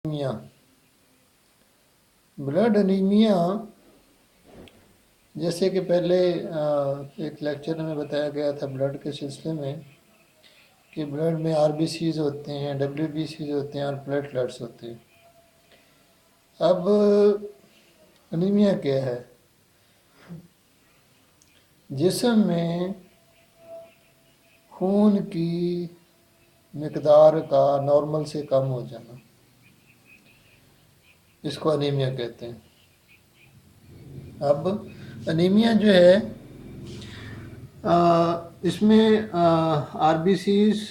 Anaemia. Blood anaemia जैसे कि पहले एक लेक्चर में बताया गया था ब्लड के सिलसिले में कि ब्लड में आरबीसीज होते हैं, डब्ल्यूबीसीज होते हैं और प्लेटलेट्स होते हैं। अब एनीमिया क्या है? जिस्म में खून की मिकदार का नॉर्मल से कम हो जाना, इसको एनीमिया कहते हैं। अब एनीमिया जो है इसमें आरबीसीज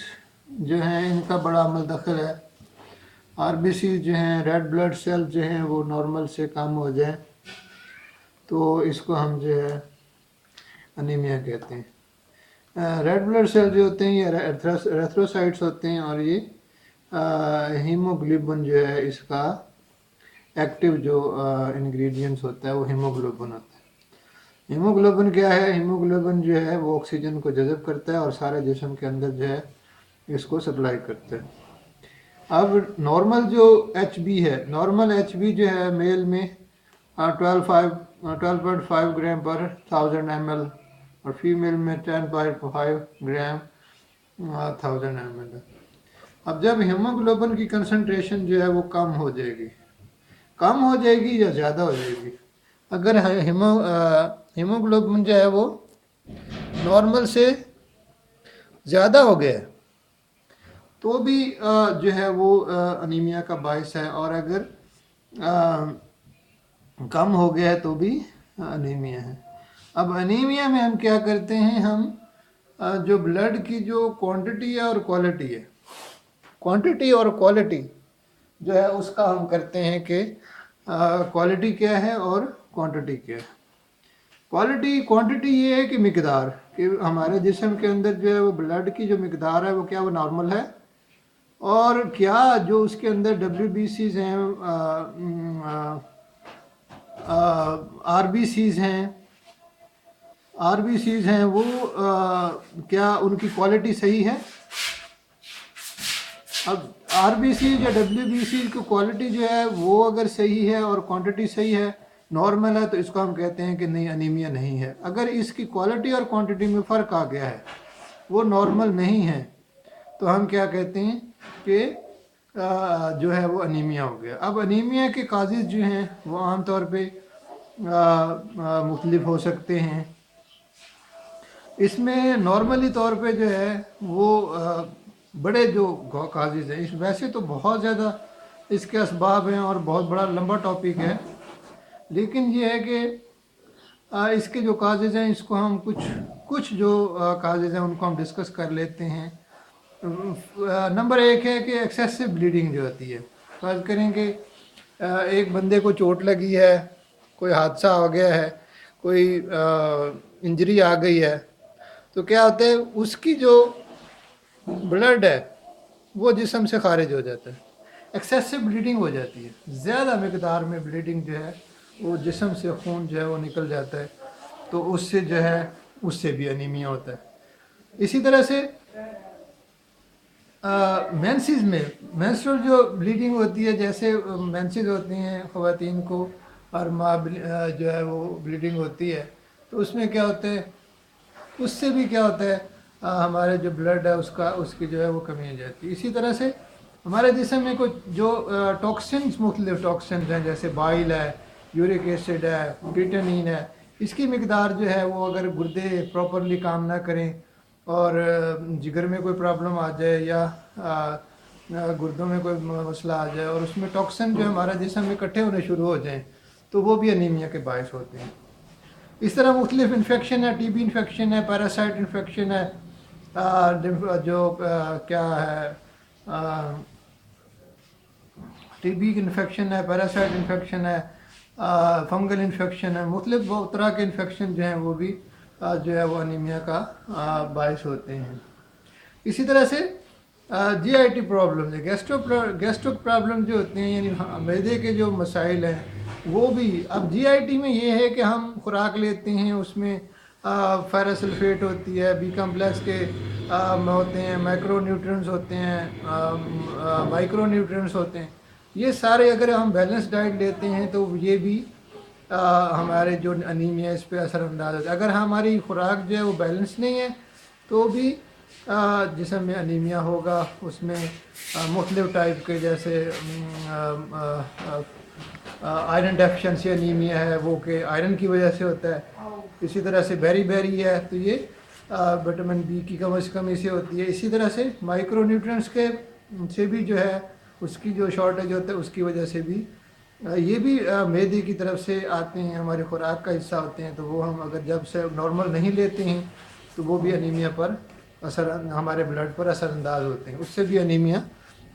जो हैं इनका बड़ा अमल दखल है। आरबीसीज जो हैं, रेड ब्लड सेल जो हैं, वो नॉर्मल से कम हो जाए तो इसको हम जो है एनीमिया कहते हैं। रेड ब्लड सेल जो होते हैं ये एरिथ्रोसाइट्स होते हैं और ये हीमोग्लोबिन जो है इसका एक्टिव जो इंग्रेडिएंट्स होता है वो हीमोग्लोबिन होता है। हीमोग्लोबिन क्या है? हीमोग्लोबिन जो है वो ऑक्सीजन को जज़ब करता है और सारे जिस्म के अंदर जो है इसको सप्लाई करता है। अब नॉर्मल जो एच बी है, नॉर्मल एच बी जो है मेल में 12.5 ग्राम पर 1000 ml और फीमेल में 10.5 ग्राम 1000 ml है। अब जब हीमोग्लोबिन की कंसंट्रेशन जो है वो कम हो जाएगी या ज़्यादा हो जाएगी। अगर हीमोग्लोबिन जो है वो नॉर्मल से ज़्यादा हो गया तो भी जो है वो अनीमिया का बायस है, और अगर कम हो गया है तो भी अनीमिया है। अब अनीमिया में हम क्या करते हैं, हम जो ब्लड की जो क्वांटिटी है और क्वालिटी है, क्वांटिटी और क्वालिटी जो है उसका हम करते हैं कि क्वालिटी क्या है और क्वांटिटी क्या है। क्वांटिटी ये है कि मिकदार, कि हमारे जिस्म के अंदर जो है वो ब्लड की जो मिकदार है वो क्या वो नॉर्मल है, और क्या जो उसके अंदर डब्ल्यूबीसीज हैं, आरबीसीज हैं वो क्या उनकी क्वालिटी सही है। अब आरबीसी या डब्ल्यूबीसी की क्वालिटी जो है वो अगर सही है और क्वांटिटी सही है, नॉर्मल है, तो इसको हम कहते हैं कि नहीं, अनीमिया नहीं है। अगर इसकी क्वालिटी और क्वांटिटी में फ़र्क आ गया है, वो नॉर्मल नहीं है, तो हम क्या कहते हैं कि जो है वो अनीमिया हो गया। अब अनीमिया के काजेज़ जो हैं वो आमतौर पे मुख्तलिफ हो सकते हैं। इसमें नॉर्मली तौर पे जो है वो बड़े जो काजेज़ हैं, इस वैसे तो बहुत ज़्यादा इसके असबाब हैं और बहुत बड़ा लंबा टॉपिक है, लेकिन ये है कि इसके जो काजेज़ हैं इसको हम कुछ जो काजेज़ हैं उनको हम डिस्कस कर लेते हैं। नंबर एक है कि एक्सेसिव ब्लीडिंग जो होती है। फर्ज करें कि एक बंदे को चोट लगी है, कोई हादसा हो गया है, कोई इंजरी आ गई है, तो क्या होता है उसकी जो ब्लड है वो जिस्म से खारिज हो जाता है, एक्सेसिव ब्लीडिंग हो जाती है, ज़्यादा मकदार में ब्लीडिंग जो है वो जिस्म से खून जो है वो निकल जाता है, तो उससे जो है उससे भी अनीमिया होता है। इसी तरह से मेंसेस में मेंस्ट्रुअल जो ब्लीडिंग होती है, जैसे मेंसेस होती हैं ख़वातीन को और माँ जो है वो ब्लीडिंग होती है, तो उसमें क्या होता है, उससे भी क्या होता है हमारे जो ब्लड है उसकी जो है वो कमी हो जाती है। इसी तरह से हमारे जिस्म में कुछ जो टॉक्सिन्स, मुख्तलिफ टॉक्सिन्स हैं, जैसे बाइल है, यूरिक एसिड है, क्रिएटिनिन है, इसकी मिकदार जो है वो अगर गुर्दे प्रॉपरली काम ना करें और जिगर में कोई प्रॉब्लम आ जाए या गुर्दों में कोई मसला आ जाए और उसमें टॉक्सिन जो है हमारे जिस्म में इकट्ठे होने शुरू हो जाएं, तो वो भी अनीमिया के बायस होते हैं। इस तरह मुख्तलिफ इन्फेक्शन है, टीबी इन्फेक्शन है, पैरासाइट इन्फेक्शन है, जो क्या है, टीबी इन्फेक्शन है, पैरासाइट इन्फेक्शन है, फंगल इन्फेक्शन है, मुख्तलिफ तरह के इन्फेक्शन जो हैं वो भी जो है वो अनीमिया का बायस होते हैं। इसी तरह से जीआईटी प्रॉब्लम है, गैस्ट्रो प्रॉब्लम जो होते हैं, यानी मैदे के जो मसाइल हैं वो भी। अब जीआईटी में ये है कि हम खुराक लेते हैं, उसमें फेरस सल्फेट होती है, बी कम्प्लेक्स के होते हैं, माइक्रो न्यूट्रिएंट्स होते हैं, माइक्रो न्यूट्रिएंट्स होते हैं। ये सारे अगर हम बैलेंस डाइट लेते हैं तो ये भी हमारे जो अनीमिया इस पे असरअंदाज होता है। अगर हमारी खुराक जो है वो बैलेंस नहीं है तो भी जिस्म में अनीमिया होगा। उसमें मुख्तलिफ टाइप के जैसे आयरन डेफिशिएंसी अनीमिया है वो कि आयरन की वजह से होता है। इसी तरह से बेरी बेरी है तो ये विटामिन बी की कमी से होती है। इसी तरह से माइक्रो न्यूट्रिएंट्स के से भी जो है उसकी जो शॉर्टेज होता है उसकी वजह से भी ये भी मैदे की तरफ से आते हैं, हमारी खुराक का हिस्सा होते हैं। तो वो हम अगर जब से नॉर्मल नहीं लेते हैं तो वो भी अनीमिया पर असर, हमारे ब्लड पर असरअंदाज होते हैं, उससे भी अनीमिया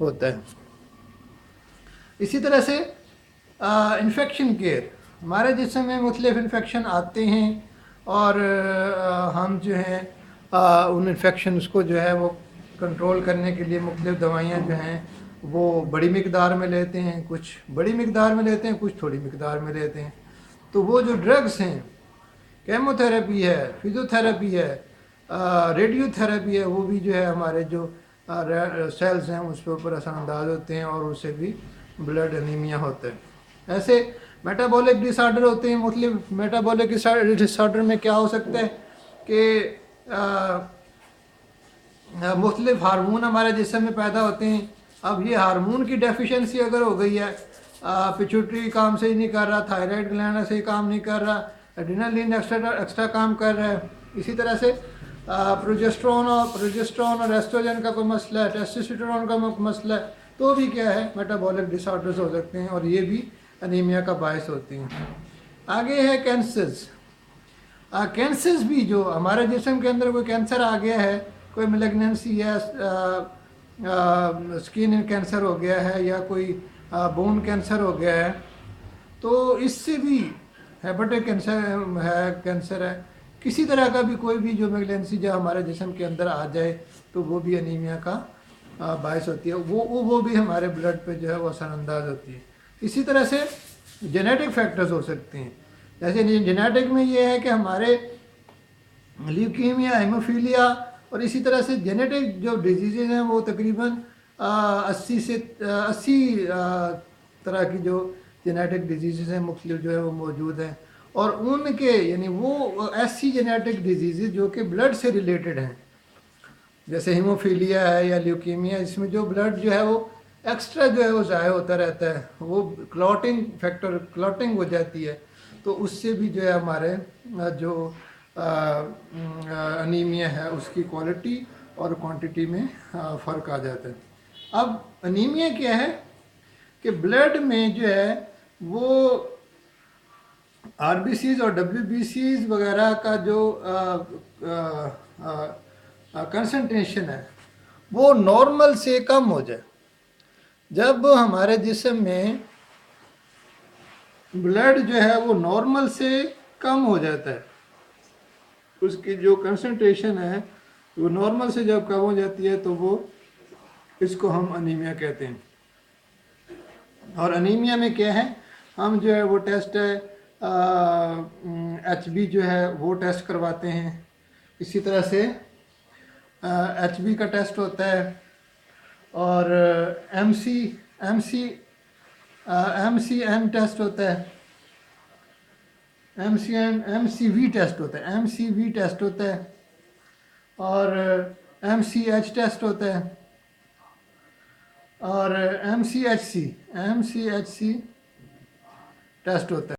होता है। इसी तरह से इन्फेक्शन केयर, हमारे जिस्म में मुख्तलिफ इन्फेक्शन आते हैं और हम जो हैं उन इन्फेक्शंस को जो है वो कंट्रोल करने के लिए मुख्तलिफ दवाइयाँ जो हैं वो बड़ी मिकदार में लेते हैं, कुछ बड़ी मिकदार में लेते हैं, कुछ थोड़ी मिकदार में लेते हैं। तो वो जो ड्रग्स हैं, केमोथेरेपी है, फिजियोथेरेपी है, रेडियोथेरेपी है, वो भी जो है हमारे जो सेल्स हैं उस ऊपर असरअंदाज होते हैं और उससे भी ब्लड अनीमिया होता है। ऐसे मेटाबॉलिक डिसऑर्डर होते हैं। मुख्तलिफ मेटाबॉलिक डिसऑर्डर में क्या हो सकता है कि मुख्तलिफ हार्मोन हमारे जिस्म में पैदा होते हैं। अब ये हार्मोन की डेफिशिएंसी अगर हो गई है, पिट्यूटरी काम सही नहीं कर रहा, थायराइड ग्लैंड सही काम नहीं कर रहा, एड्रेनलिन एक्स्ट्रा काम कर रहा है, इसी तरह से प्रोजेस्टेरोन और एस्ट्रोजन का कोई मसला है, टेस्टोस्टेरोन का मसला है, तो भी क्या है मेटाबॉलिक डिसऑर्डर्स हो सकते हैं और ये भी अनीमिया का बायस होती हैं। आगे है कैंसर्स। कैंसर्स भी जो हमारे जिस्म के अंदर कोई कैंसर आ गया है, कोई मेलिग्नेंसी है, स्किन कैंसर हो गया है या कोई बोन कैंसर हो गया है, तो इससे भी हेपेटिक कैंसर है, किसी तरह का भी कोई भी जो मेलिग्नेंसी जो हमारे जिस्म के अंदर आ जाए तो वो भी अनीमिया का बायस होती है। वो भी हमारे ब्लड पे जो है वो असरअंदाज होती है। इसी तरह से जेनेटिक फैक्टर्स हो सकते हैं। जैसे जेनेटिक में ये है कि हमारे ल्यूकीमिया, हेमोफीलिया और इसी तरह से जेनेटिक जो डिजीज़ हैं वो तकरीबन 80 तरह की जो जेनेटिक डिजीज़ हैं मुख्तलिफ जो है वो मौजूद हैं और उनके यानी वो ऐसी जेनेटिक डिजीज़ जो कि ब्लड से रिलेटेड हैं, जैसे हीमोफीलिया है या ल्यूकीमिया, इसमें जो ब्लड जो है वो एक्स्ट्रा जो है वो ज़ाया होता रहता है, वो क्लॉटिंग हो जाती है, तो उससे भी जो है हमारे जो अनीमिया है उसकी क्वालिटी और क्वांटिटी में फ़र्क आ जाता है। अब अनीमिया क्या है कि ब्लड में जो है वो आरबीसीज और डब्ल्यूबीसीज वगैरह का जो कंसंट्रेशन है वो नॉर्मल से कम हो जाए। जब हमारे जिस्म में ब्लड जो है वो नॉर्मल से कम हो जाता है, उसकी जो कंसंट्रेशन है वो नॉर्मल से जब कम हो जाती है तो वो इसको हम अनीमिया कहते हैं। और अनीमिया में क्या है, हम जो है वो टेस्ट है HB जो है वो टेस्ट करवाते हैं। इसी तरह से HB का टेस्ट होता है और MCN टेस्ट होता है, MCV टेस्ट होता है, MCV टेस्ट होता है और MCH टेस्ट होता है और MCHC टेस्ट होता है।